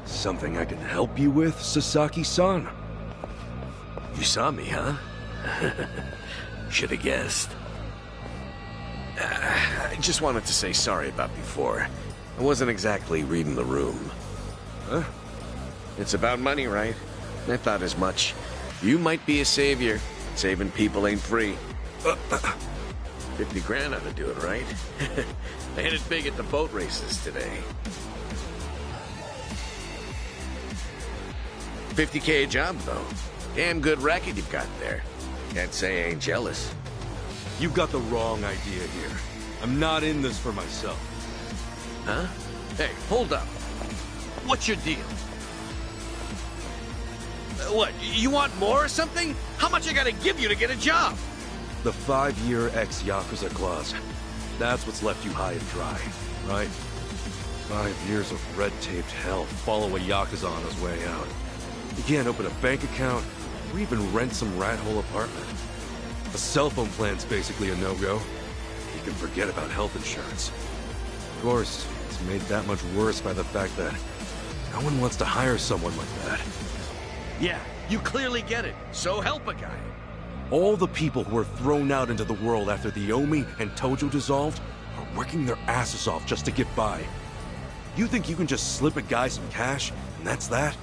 Something I can help you with, Sasaki-san? You saw me, huh? Should've guessed. I just wanted to say sorry about before. I wasn't exactly reading the room. Huh? It's about money, right? I thought as much. You might be a savior. Saving people ain't free. 50 grand ought to do it, right? I hit it big at the boat races today. 50K a job, though. Damn good racket you've got there. Can't say I ain't jealous. You've got the wrong idea here. I'm not in this for myself. Huh? Hey, hold up. What's your deal? What, you want more or something? How much I gotta give you to get a job? The 5-year ex-Yakuza clause. That's what's left you high and dry, right? 5 years of red-taped hell follow a Yakuza on his way out. You can't open a bank account, or even rent some rat-hole apartment. A cell phone plan's basically a no-go. You can forget about health insurance. Of course, it's made that much worse by the fact that no one wants to hire someone like that. Yeah, you clearly get it. So help a guy. All the people who were thrown out into the world after the Omi and Tojo dissolved are working their asses off just to get by. You think you can just slip a guy some cash, and that's that?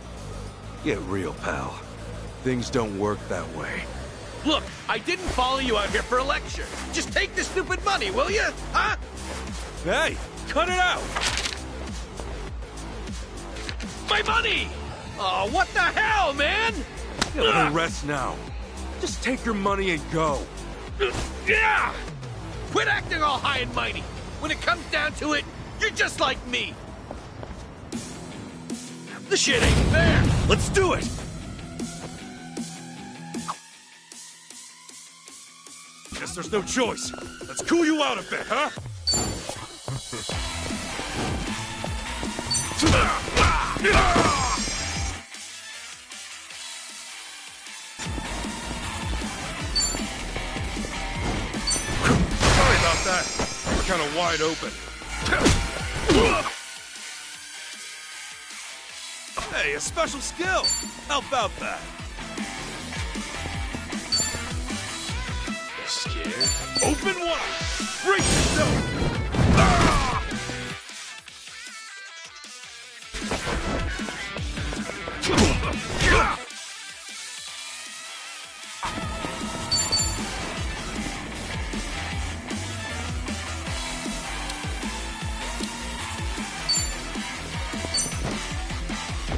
Get real, pal. Things don't work that way. Look, I didn't follow you out here for a lecture. Just take the stupid money, will you? Huh? Hey, cut it out! My money! Oh, what the hell, man? Yeah, let her rest now. Just take your money and go. Yeah! Quit acting all high and mighty. When it comes down to it, you're just like me. The shit ain't fair. Let's do it! Guess there's no choice. Let's cool you out a bit, huh? Sorry about that. We're kind of wide open. Hey, a special skill! How about that? Scared? Open wide! Break yourself! Ah!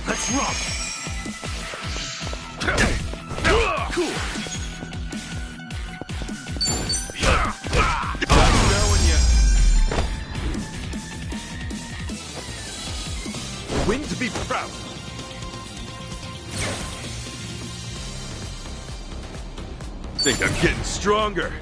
Let's rock! Cool! Win to be proud. Think I'm getting stronger.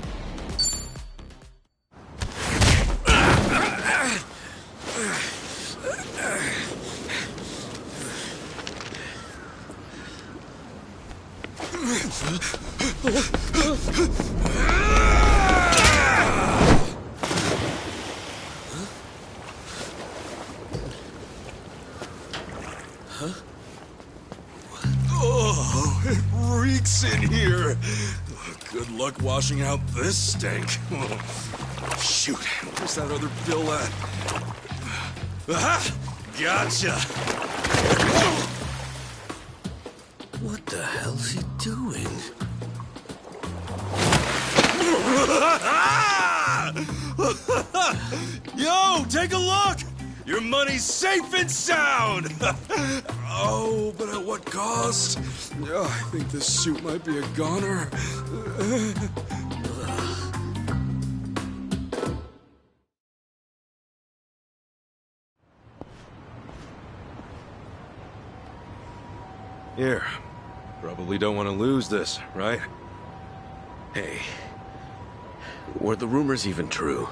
Oh, it reeks in here. Good luck washing out this stank. Shoot, where's that other bill at? Aha! Gotcha! What the hell's he doing? Yo, take a look! Your money's safe and sound! Oh, but at what cost? Oh, I think this suit might be a goner. Here. Probably don't want to lose this, right? Hey, were the rumors even true?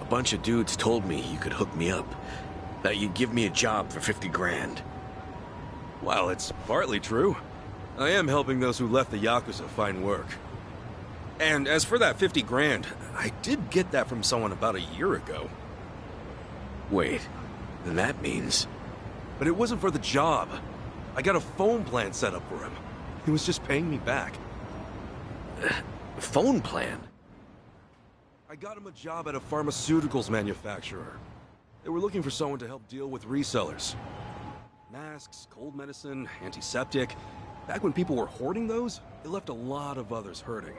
A bunch of dudes told me you could hook me up, that you'd give me a job for 50 grand. Well, it's partly true. I am helping those who left the Yakuza find work. And as for that 50 grand, I did get that from someone about a year ago. Wait, then that means... But it wasn't for the job. I got a phone plan set up for him. He was just paying me back. Phone plan? I got him a job at a pharmaceuticals manufacturer. They were looking for someone to help deal with resellers. Masks, cold medicine, antiseptic. Back when people were hoarding those, it left a lot of others hurting.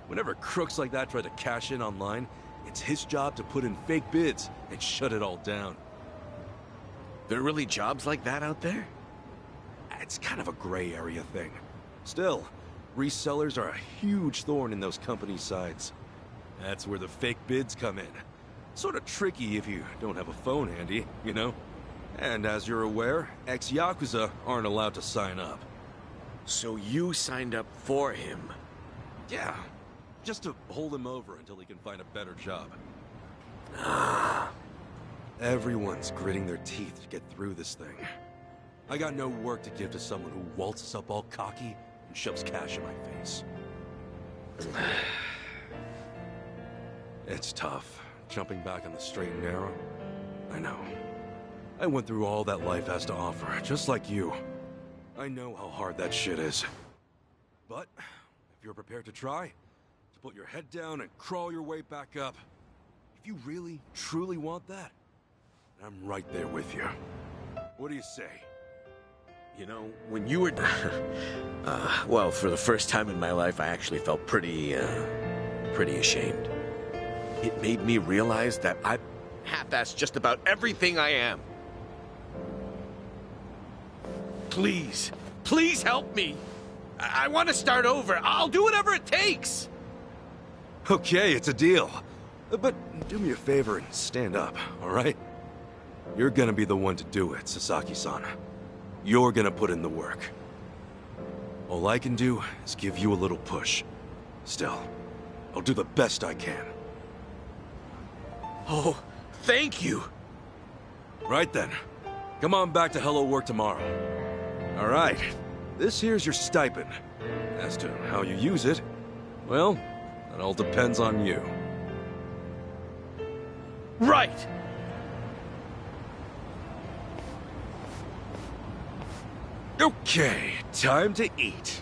Whenever crooks like that try to cash in online, it's his job to put in fake bids and shut it all down. There are really jobs like that out there? It's kind of a gray area thing. Still, resellers are a huge thorn in those companies' sides. That's where the fake bids come in. Sort of tricky if you don't have a phone handy, you know? And as you're aware, ex-Yakuza aren't allowed to sign up. So you signed up for him? Yeah, just to hold him over until he can find a better job. Everyone's gritting their teeth to get through this thing. I got no work to give to someone who waltzes up all cocky and shoves cash in my face. It's tough, jumping back on the straight and narrow. I know. I went through all that life has to offer, just like you. I know how hard that shit is. But, if you're prepared to try, to put your head down and crawl your way back up, if you really, truly want that, I'm right there with you. What do you say? You know, when you were... well, for the first time in my life, I actually felt pretty ashamed. It made me realize that I half-assed just about everything I am. Please, please help me. I want to start over. I'll do whatever it takes. Okay, it's a deal. But do me a favor and stand up, all right? You're gonna be the one to do it, Sasaki-san. You're gonna put in the work. All I can do is give you a little push. Still, I'll do the best I can. Oh, thank you. Right then. Come on back to Hello Work tomorrow. All right. This here's your stipend. As to how you use it, well, that all depends on you. Right! Okay, time to eat.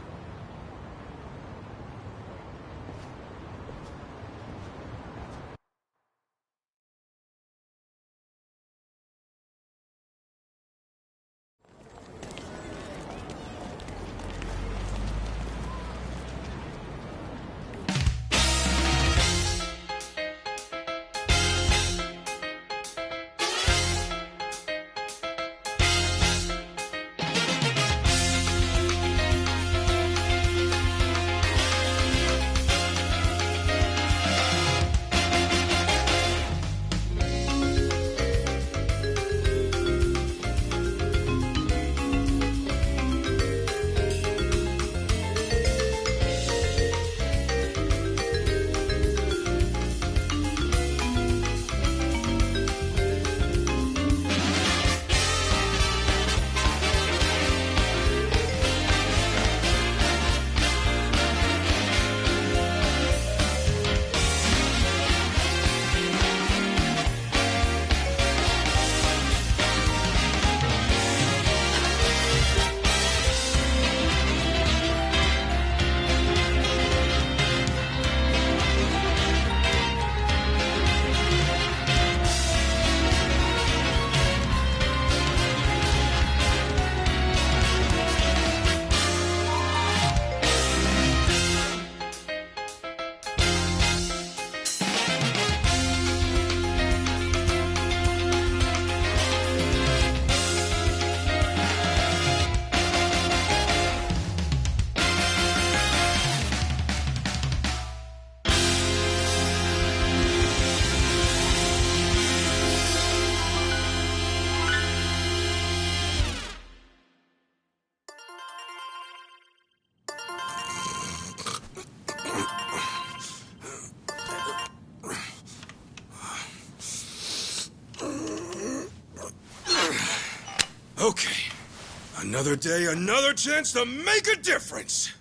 Another day, another chance to make a difference!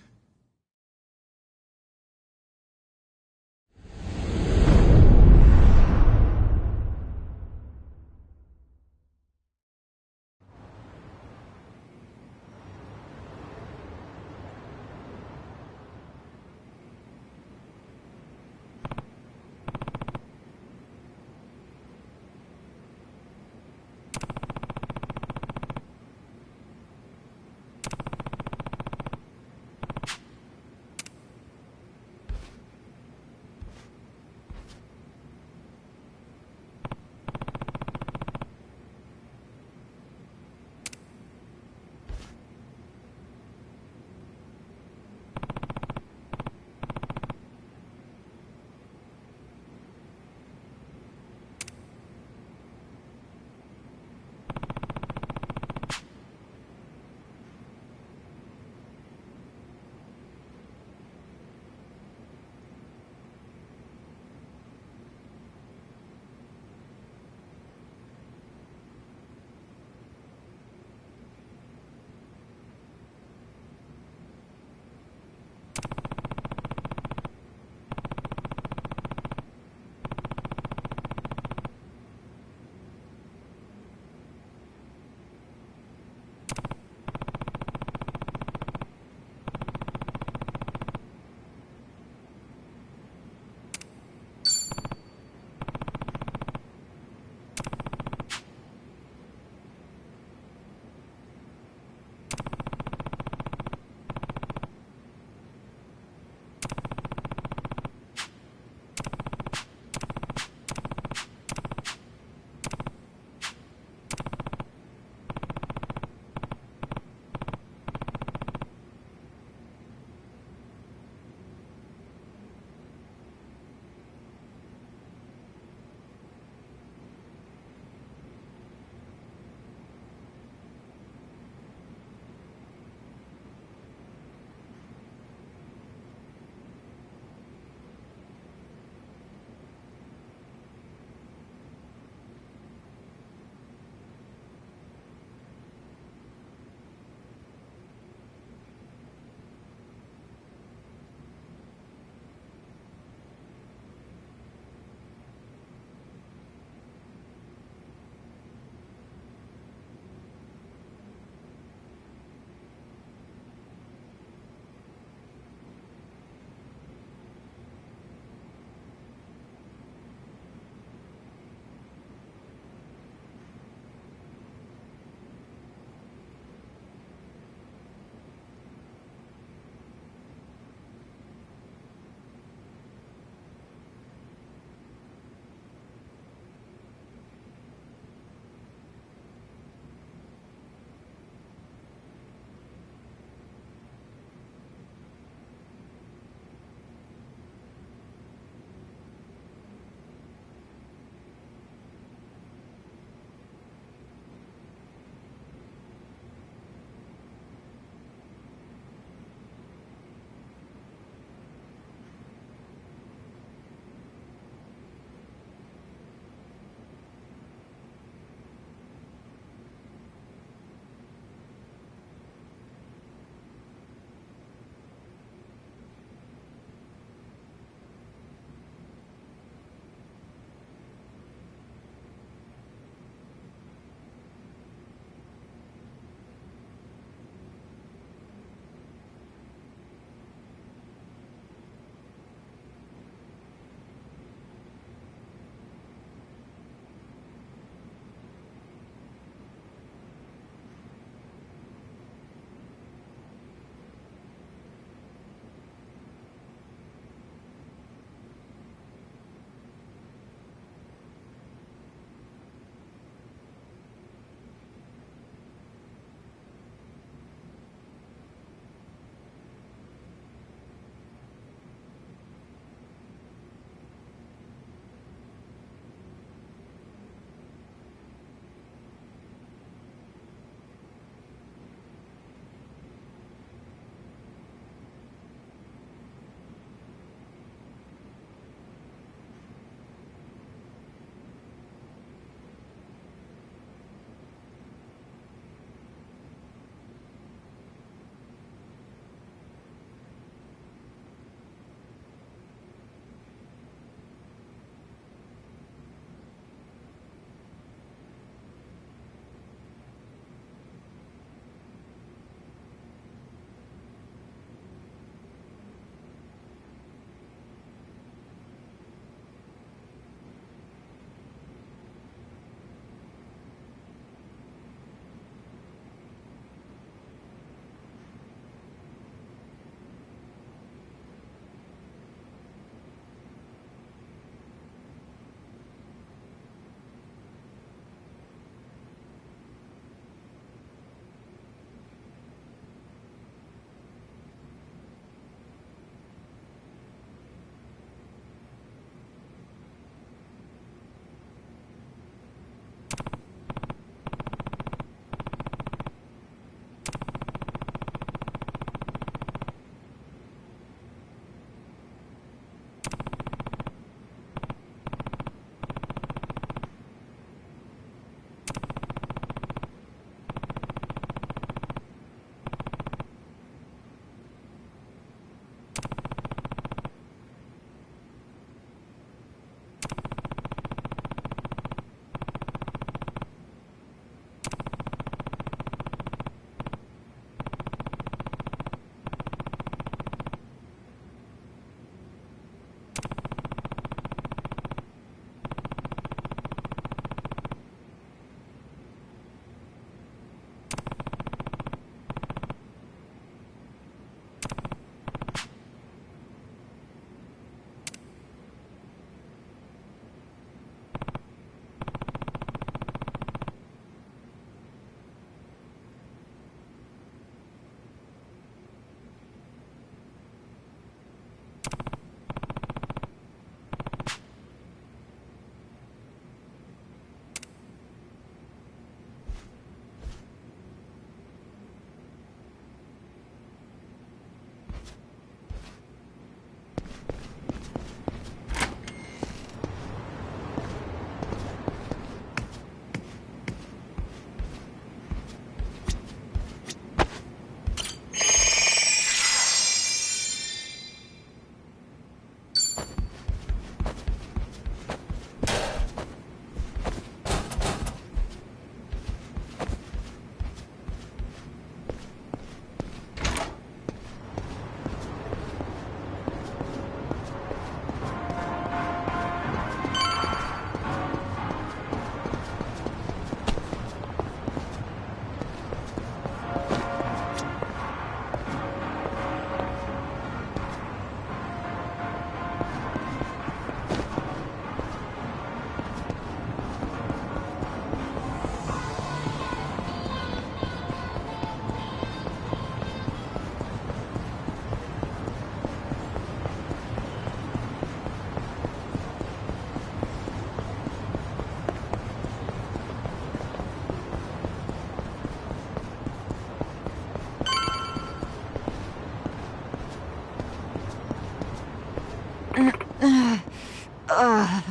Oh,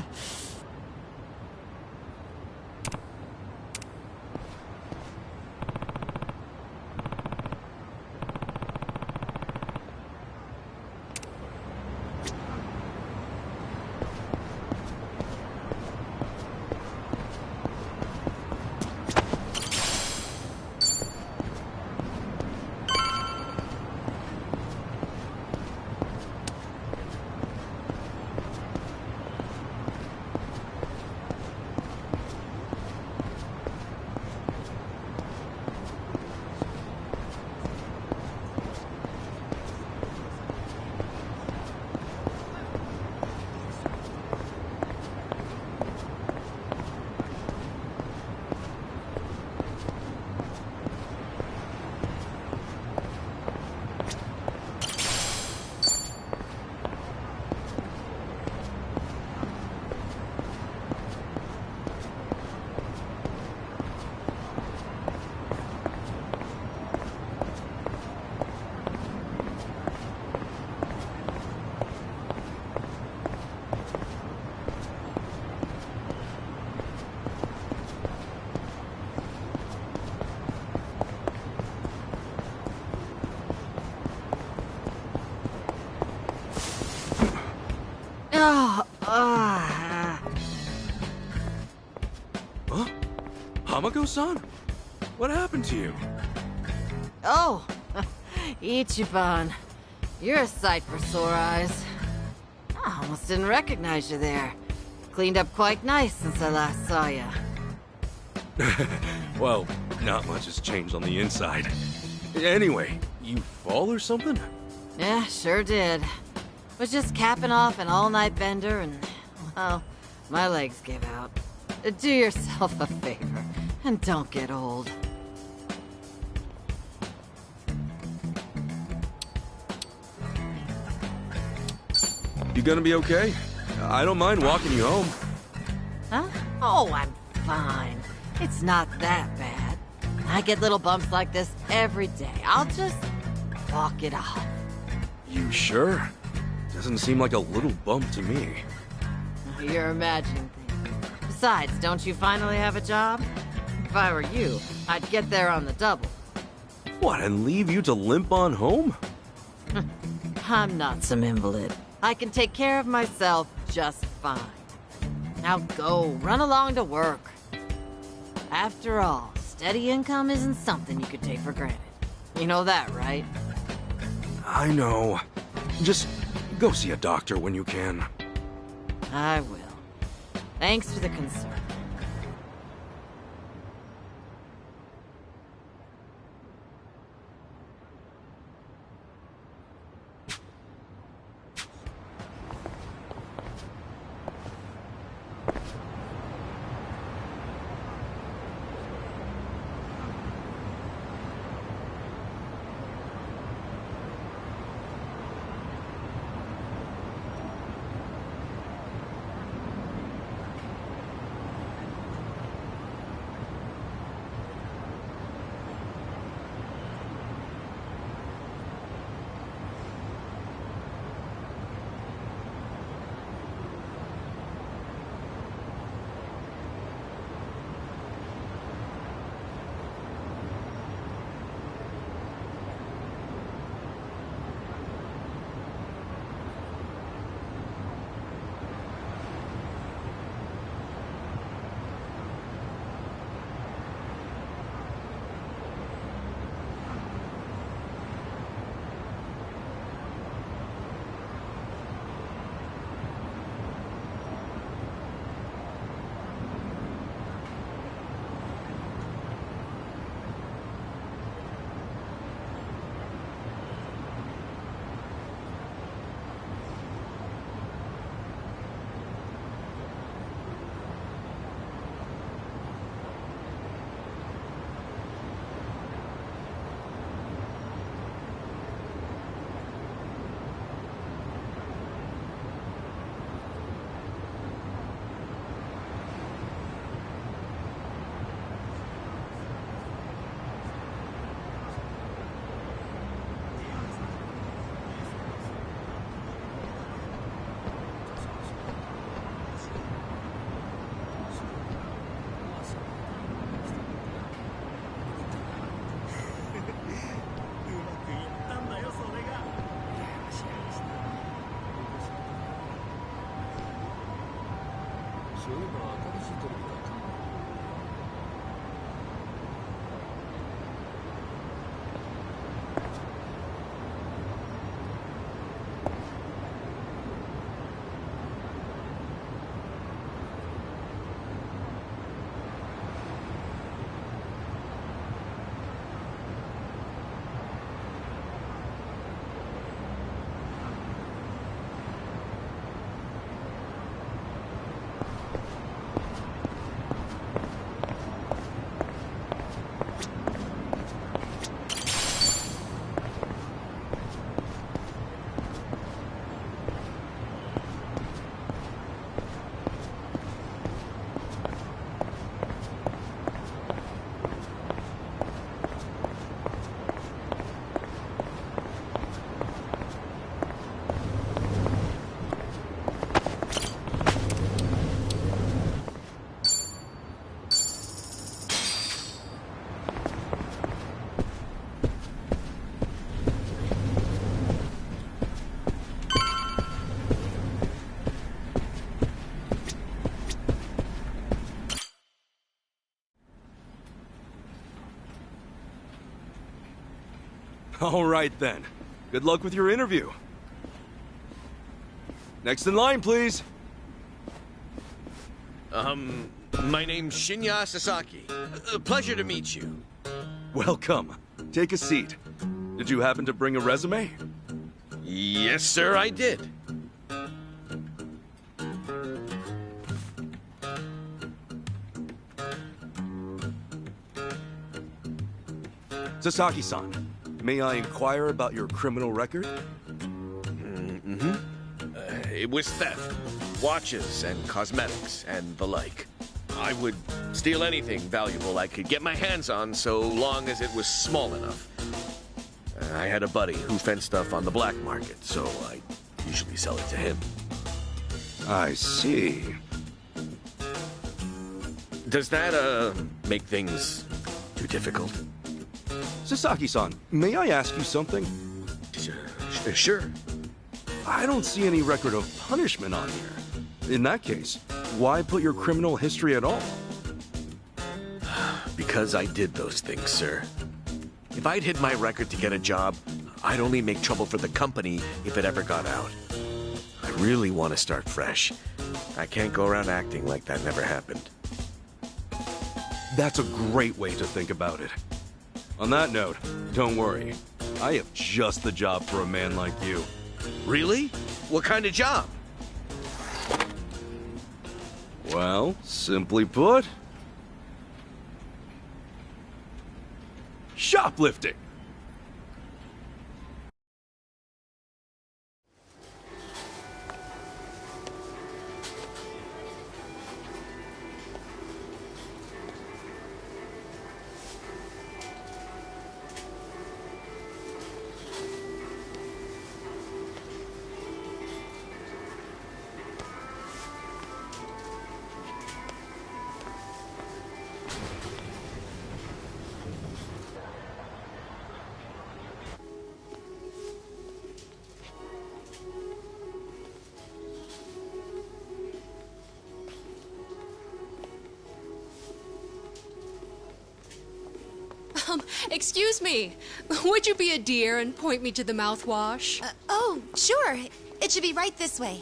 Huh? Hamako-san? What happened to you? oh, Ichiban. You're a sight for sore eyes. I almost didn't recognize you there. Cleaned up quite nice since I last saw you. Well, not much has changed on the inside. Anyway, you fall or something? Yeah, sure did. Was just capping off an all-night bender and, well, my legs gave out. Do yourself a favor and don't get old. You gonna be okay? I don't mind walking you home. Huh? Oh, I'm fine. It's not that bad. I get little bumps like this every day. I'll just walk it off. You sure? Doesn't seem like a little bump to me. You're imagining things. Besides, don't you finally have a job? If I were you, I'd get there on the double. What, and leave you to limp on home? I'm not some invalid. I can take care of myself just fine. Now go, run along to work. After all, steady income isn't something you could take for granted. You know that, right? I know. Just go see a doctor when you can. I will. Thanks for the concern. All right, then. Good luck with your interview. Next in line, please. My name's Shinya Sasaki. Pleasure to meet you. Welcome. Take a seat. Did you happen to bring a resume? Yes, sir, I did. Sasaki-san, may I inquire about your criminal record? It was theft, watches and cosmetics, and the like. I would steal anything valuable I could get my hands on so long as it was small enough. I had a buddy who fenced stuff on the black market, so I usually sell it to him. I see. Does that, make things too difficult? Sasaki-san, may I ask you something? Sure. I don't see any record of punishment on here. In that case, why put your criminal history at all? Because I did those things, sir. If I'd hid my record to get a job, I'd only make trouble for the company if it ever got out. I really want to start fresh. I can't go around acting like that never happened. That's a great way to think about it. On that note, don't worry. I have just the job for a man like you. Really? What kind of job? Well, simply put... shoplifting! Excuse me. Would you be a dear and point me to the mouthwash? Oh, sure. It should be right this way.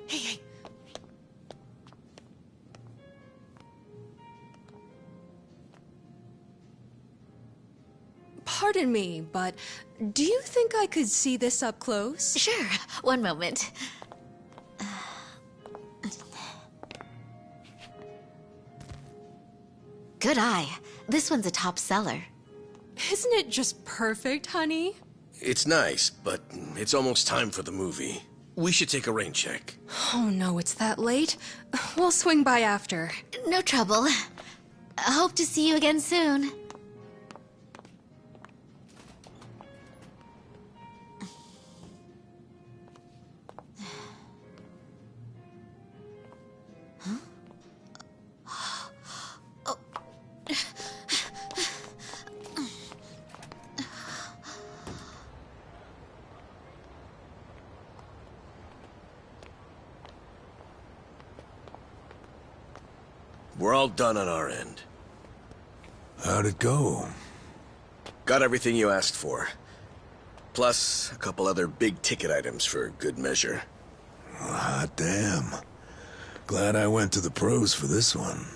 Hey. Pardon me, but do you think I could see this up close? Sure. One moment. Good eye. This one's a top seller. Isn't it just perfect, honey? It's nice, but it's almost time for the movie. We should take a rain check. Oh no, it's that late. We'll swing by after. No trouble. Hope to see you again soon. We're all done on our end. How'd it go? Got everything you asked for. Plus, a couple other big-ticket items for good measure. Ah, damn. Glad I went to the pros for this one.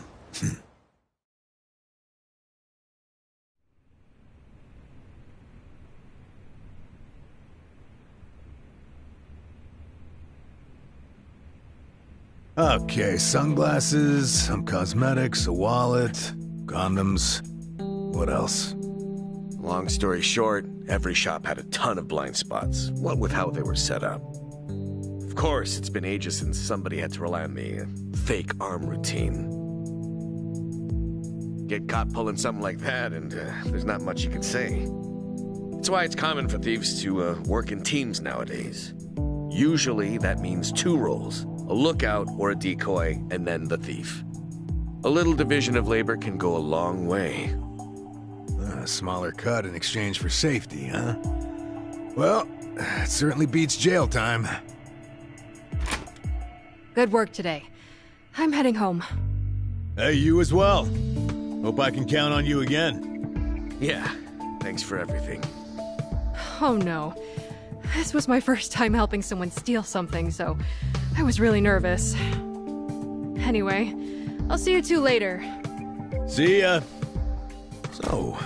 Okay, sunglasses, some cosmetics, a wallet, condoms. What else? Long story short, every shop had a ton of blind spots, what with how they were set up. Of course, it's been ages since somebody had to rely on the fake arm routine. Get caught pulling something like that, and there's not much you can say. It's why it's common for thieves to work in teams nowadays. Usually, that means 2 roles. A lookout or a decoy, and then the thief. A little division of labor can go a long way. A smaller cut in exchange for safety, huh? Well, it certainly beats jail time. Good work today. I'm heading home. Hey, you as well. Hope I can count on you again. Yeah, thanks for everything. Oh no. This was my first time helping someone steal something, so I was really nervous. Anyway, I'll see you two later. See ya. So,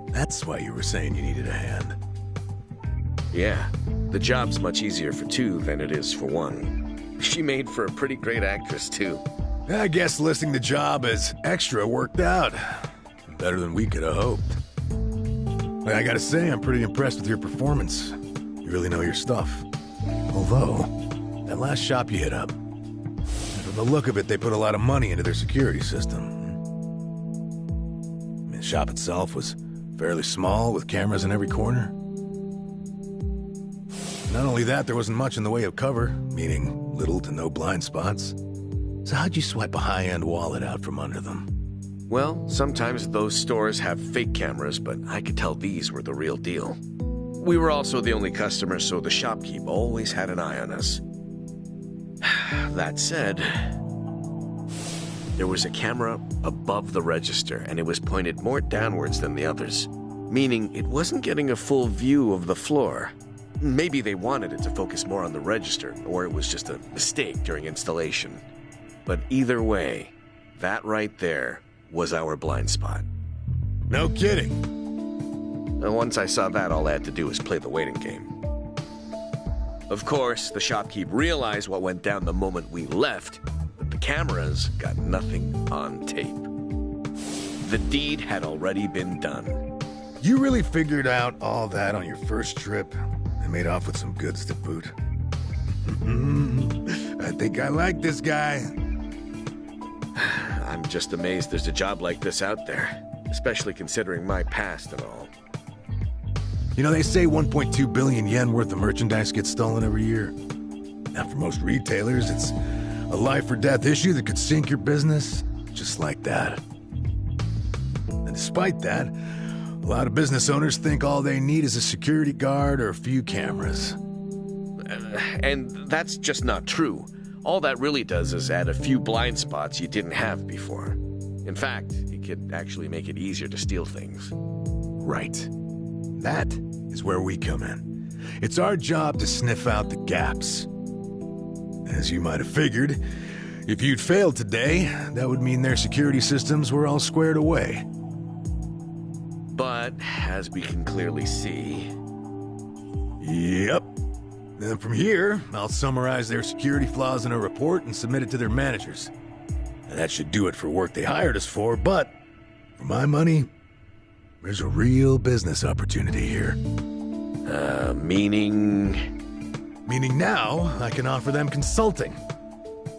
that's why you were saying you needed a hand. Yeah, the job's much easier for 2 than it is for 1. She made for a pretty great actress, too. I guess listing the job as extra worked out. Better than we could have hoped. I gotta say, I'm pretty impressed with your performance. You really know your stuff. Although, that last shop you hit up, from the look of it, they put a lot of money into their security system. The shop itself was fairly small, with cameras in every corner. Not only that, there wasn't much in the way of cover, meaning little to no blind spots. So how'd you swipe a high-end wallet out from under them? Well, sometimes those stores have fake cameras, but I could tell these were the real deal. We were also the only customers, so the shopkeep always had an eye on us. That said, there was a camera above the register, and it was pointed more downwards than the others, meaning it wasn't getting a full view of the floor. Maybe they wanted it to focus more on the register, or it was just a mistake during installation. But either way, that right there was our blind spot. No kidding. And once I saw that, all I had to do was play the waiting game. Of course, the shopkeep realized what went down the moment we left, but the cameras got nothing on tape. The deed had already been done. You really figured out all that on your first trip and made off with some goods to boot. I think I like this guy. I'm just amazed there's a job like this out there, especially considering my past and all. You know, they say 1.2 billion yen worth of merchandise gets stolen every year. Now, for most retailers, it's a life-or-death issue that could sink your business, just like that. And despite that, a lot of business owners think all they need is a security guard or a few cameras. And that's just not true. All that really does is add a few blind spots you didn't have before. In fact, it could actually make it easier to steal things. Right. That is where we come in. It's our job to sniff out the gaps. As you might have figured, if you'd failed today, that would mean their security systems were all squared away. But, as we can clearly see... Yep. Then from here, I'll summarize their security flaws in a report and submit it to their managers. And that should do it for work they hired us for, but for my money, there's a real business opportunity here. Meaning... Meaning now, I can offer them consulting.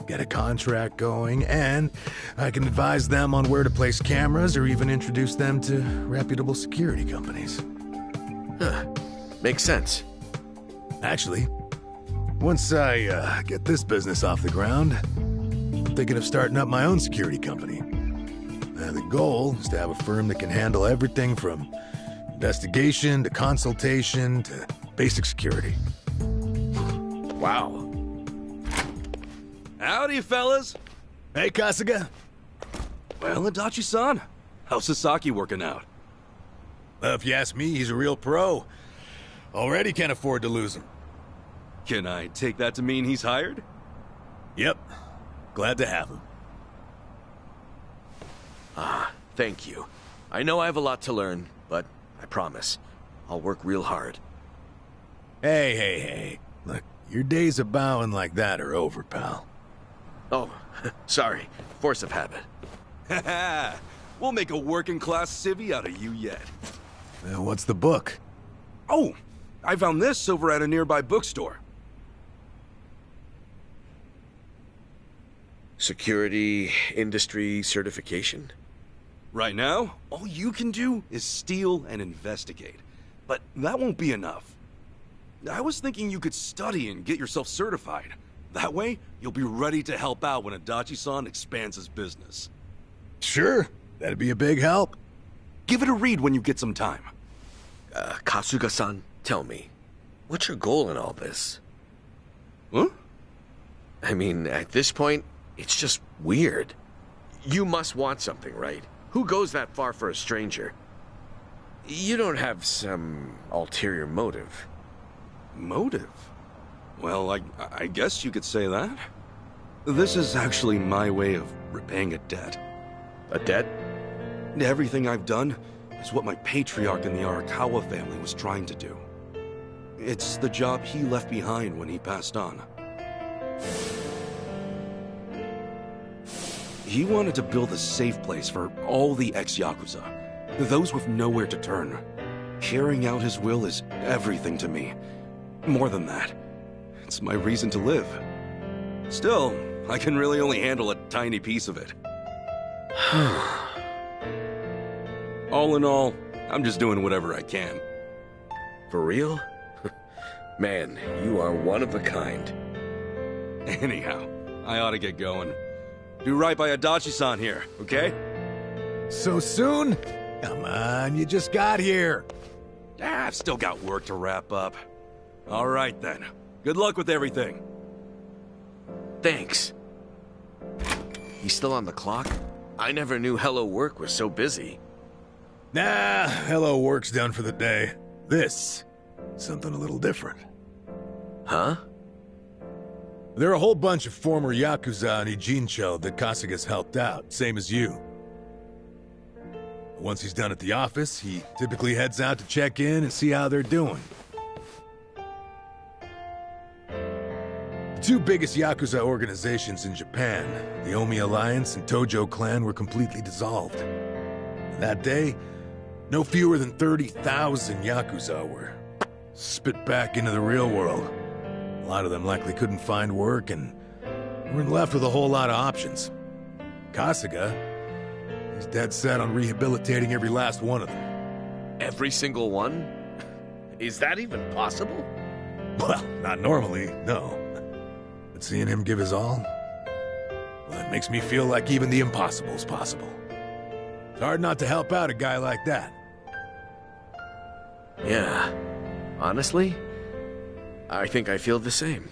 Get a contract going, and I can advise them on where to place cameras or even introduce them to reputable security companies. Huh. Makes sense. Actually, once I get this business off the ground, I'm thinking of starting up my own security company. The goal is to have a firm that can handle everything from investigation to consultation to basic security. Wow. Howdy, fellas. Hey, Kasuga. Well, Adachi-san, how's Sasaki working out? Well, if you ask me, he's a real pro. Already can't afford to lose him. Can I take that to mean he's hired? Yep. Glad to have him. Thank you. I know I have a lot to learn, but I promise, I'll work real hard. Hey. Look, your days of bowing like that are over, pal. Oh, sorry. Force of habit. Haha, we'll make a working-class civvy out of you yet. What's the book? Oh, I found this over at a nearby bookstore. Security industry certification? Right now, all you can do is steal and investigate. But that won't be enough. I was thinking you could study and get yourself certified. That way, you'll be ready to help out when Adachi-san expands his business. Sure, that'd be a big help. Give it a read when you get some time. Kasuga-san, tell me, what's your goal in all this? Huh? I mean, at this point, it's just weird. You must want something, right? Who goes that far for a stranger? You don't have some ulterior motive. Motive? Well, I guess you could say that. This is actually my way of repaying a debt. A debt? Everything I've done is what my patriarch in the Arakawa family was trying to do. It's the job he left behind when he passed on. He wanted to build a safe place for all the ex-Yakuza, those with nowhere to turn. Carrying out his will is everything to me. More than that, it's my reason to live. Still, I can really only handle a tiny piece of it. All in all, I'm just doing whatever I can. For real? Man, you are one of a kind. Anyhow, I ought to get going. Do right by Adachi-san here, okay? So soon? Come on, you just got here. I've still got work to wrap up. All right then. Good luck with everything. Thanks. He's still on the clock? I never knew Hello Work was so busy. Nah, hello work's done for the day. This, something a little different. Huh? There are a whole bunch of former Yakuza in Ijincho that Kasuga's helped out, same as you. Once he's done at the office, he typically heads out to check in and see how they're doing. The two biggest Yakuza organizations in Japan, the Omi Alliance and Tojo Clan, were completely dissolved. That day, no fewer than 30,000 Yakuza were spit back into the real world. A lot of them likely couldn't find work and weren't left with a whole lot of options. Kasuga, he's dead set on rehabilitating every last one of them. Every single one? Is that even possible? Well, not normally, no. But seeing him give his all, well, it makes me feel like even the impossible's possible. It's hard not to help out a guy like that. Yeah. Honestly, I think I feel the same.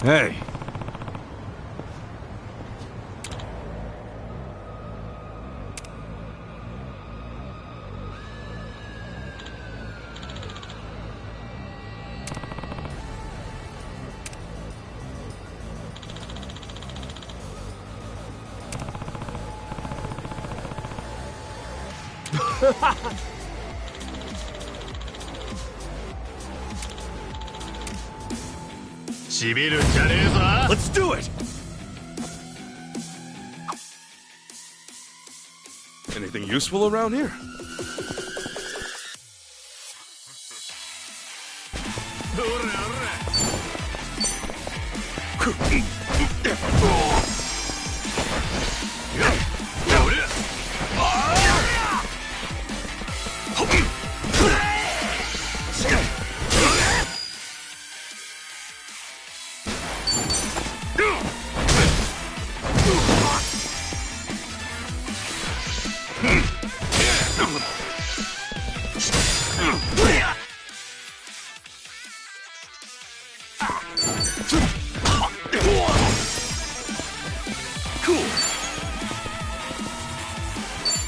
Hey. Let's do it! Anything useful around here?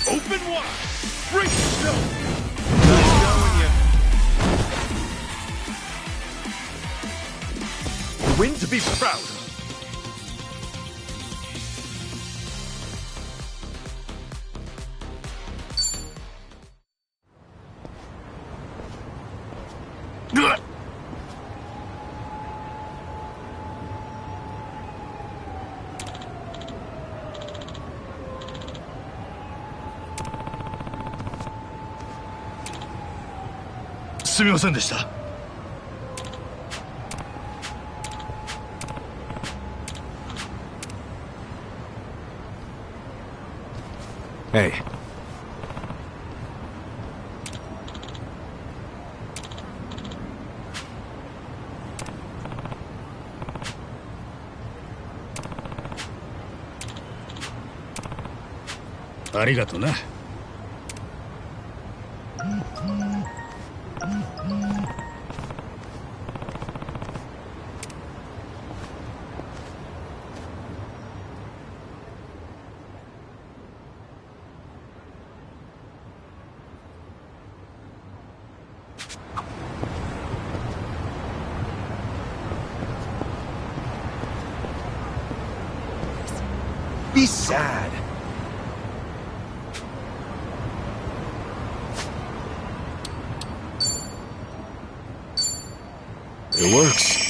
Open wide! Break yourself! Nice going, you. A win to be proud of. Hey. Be sad. It works.